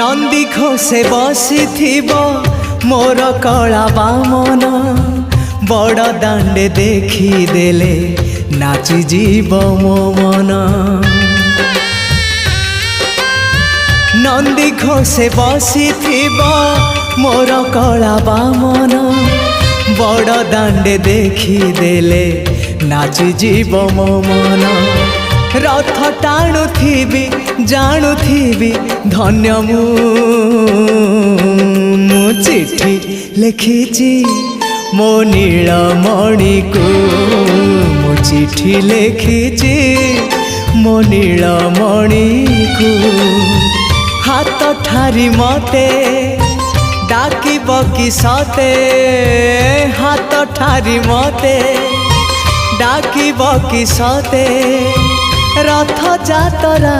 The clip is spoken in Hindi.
नंदी घोषे बसी मोर कला बामन बड़ दांडे देखी देले नाची जीव मो मन। नंदी घोषे बसी मोर कला बामन बड़ दांडे देखी देले नाची जीव मो मन। रथ टाणुथिबी जाणुथिबी धन्य मु चिट्ठी लिखिची मो नीलमणि को मु चिट्ठी लिखिची मो नीलमणि को। हाथ ठारी मते डाकिब कि सते हाथ ठारी मते डाकिब कि सते रथ जातरा।